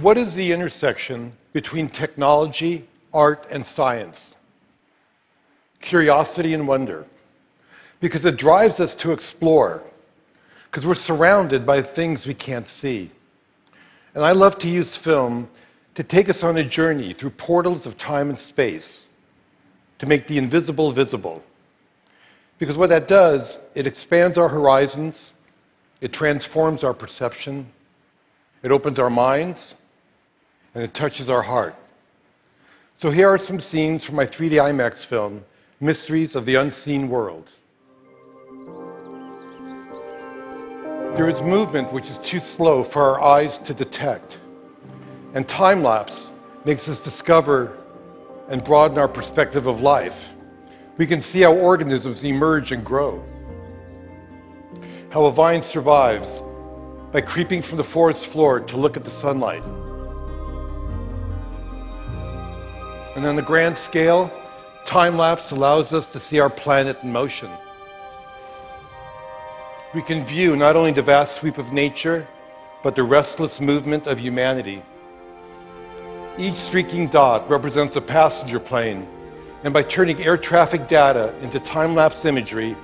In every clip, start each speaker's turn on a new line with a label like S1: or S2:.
S1: what is the intersection between technology, art, and science? Curiosity and wonder. Because it drives us to explore. Because we're surrounded by things we can't see. And I love to use film to take us on a journey through portals of time and space, to make the invisible visible. Because what that does, it expands our horizons, it transforms our perception, it opens our minds, and it touches our heart. So here are some scenes from my 3D IMAX film, Mysteries of the Unseen World. There is movement which is too slow for our eyes to detect. And time-lapse makes us discover and broaden our perspective of life. We can see how organisms emerge and grow. How a vine survives by creeping from the forest floor to look at the sunlight. And on a grand scale, time-lapse allows us to see our planet in motion. We can view not only the vast sweep of nature, but the restless movement of humanity. Each streaking dot represents a passenger plane, and by turning air traffic data into time-lapse imagery,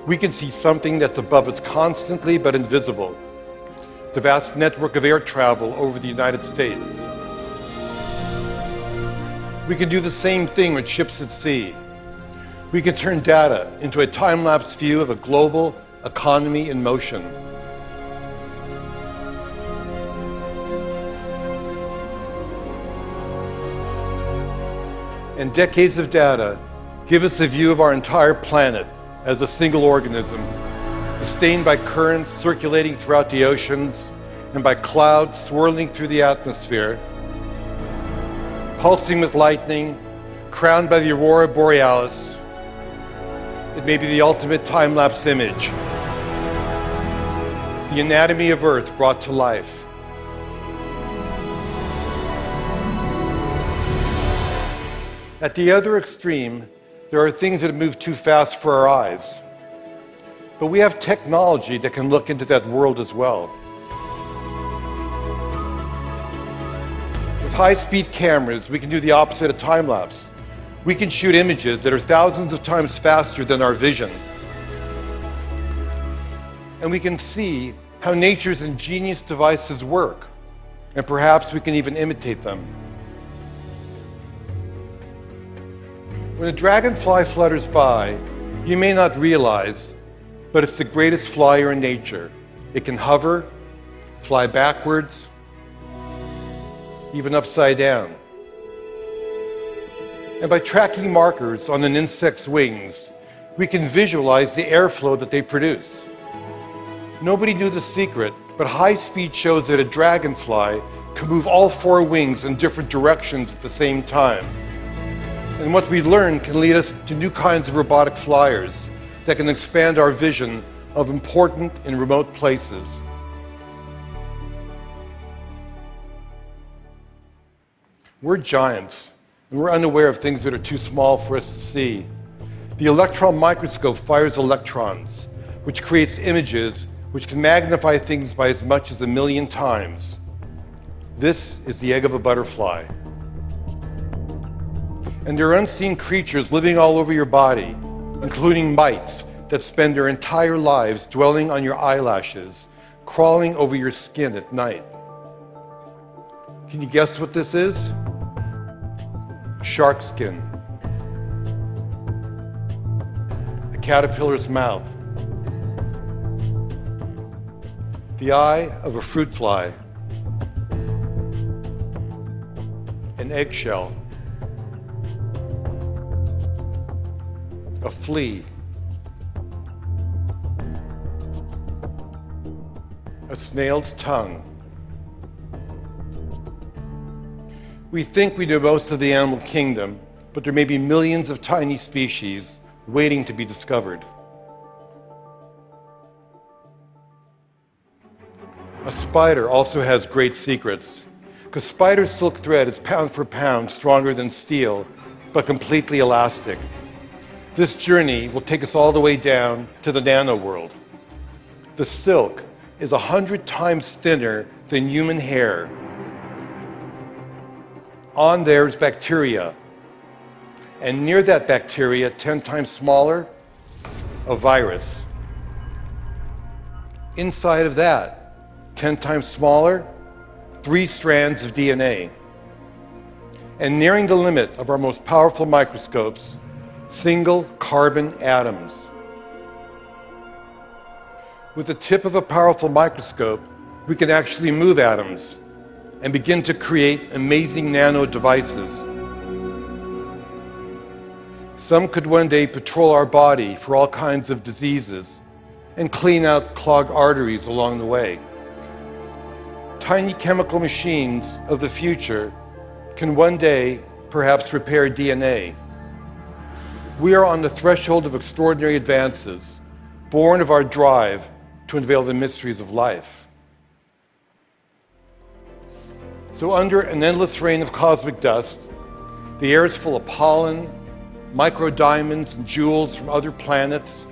S1: we can see something that's above us constantly but invisible. The vast network of air travel over the United States. We can do the same thing with ships at sea. We can turn data into a time-lapse view of a global economy in motion. And decades of data give us a view of our entire planet as a single organism, sustained by currents circulating throughout the oceans and by clouds swirling through the atmosphere, pulsing with lightning, crowned by the aurora borealis. It may be the ultimate time-lapse image. The anatomy of Earth brought to life. At the other extreme, there are things that move too fast for our eyes. But we have technology that can look into that world as well. With high-speed cameras, we can do the opposite of time-lapse. We can shoot images that are thousands of times faster than our vision. And we can see how nature's ingenious devices work, and perhaps we can even imitate them. When a dragonfly flutters by, you may not realize, but it's the greatest flyer in nature. It can hover, fly backwards, even upside down. And by tracking markers on an insect's wings, we can visualize the airflow that they produce. Nobody knew the secret, but high speed shows that a dragonfly can move all four wings in different directions at the same time. And what we learn can lead us to new kinds of robotic flyers that can expand our vision of important and remote places. We're giants, and we're unaware of things that are too small for us to see. The electron microscope fires electrons, which creates images which can magnify things by as much as 1,000,000 times. This is the egg of a butterfly. And there are unseen creatures living all over your body, including mites that spend their entire lives dwelling on your eyelashes, crawling over your skin at night. Can you guess what this is? Shark skin. A caterpillar's mouth. The eye of a fruit fly. An eggshell. A flea. A snail's tongue. We think we know most of the animal kingdom, but there may be millions of tiny species waiting to be discovered. A spider also has great secrets, because spider silk thread is pound for pound stronger than steel, but completely elastic. This journey will take us all the way down to the nano world. The silk is 100 times thinner than human hair, On there is bacteria. And near that bacteria, 10 times smaller, a virus. Inside of that, 10 times smaller, 3 strands of DNA. And nearing the limit of our most powerful microscopes, single carbon atoms. With the tip of a powerful microscope, we can actually move atoms and begin to create amazing nano devices. Some could one day patrol our body for all kinds of diseases and clean out clogged arteries along the way. Tiny chemical machines of the future can one day perhaps repair DNA. We are on the threshold of extraordinary advances, born of our drive to unveil the mysteries of life. So under an endless rain of cosmic dust, the air is full of pollen, microdiamonds and jewels from other planets,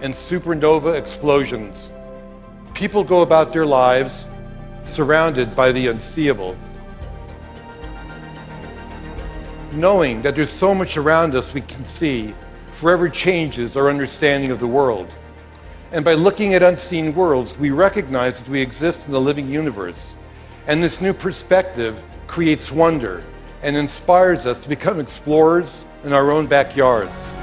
S1: and supernova explosions. People go about their lives surrounded by the unseeable, knowing that there's so much around us we can see forever changes our understanding of the world. And by looking at unseen worlds, we recognize that we exist in the living universe. And this new perspective creates wonder and inspires us to become explorers in our own backyards.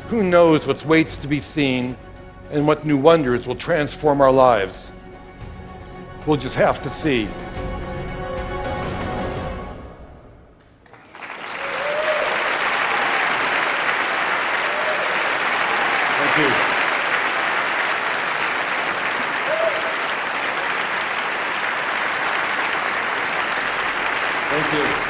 S1: Who knows what waits to be seen and what new wonders will transform our lives? We'll just have to see. Thank you. Thank you.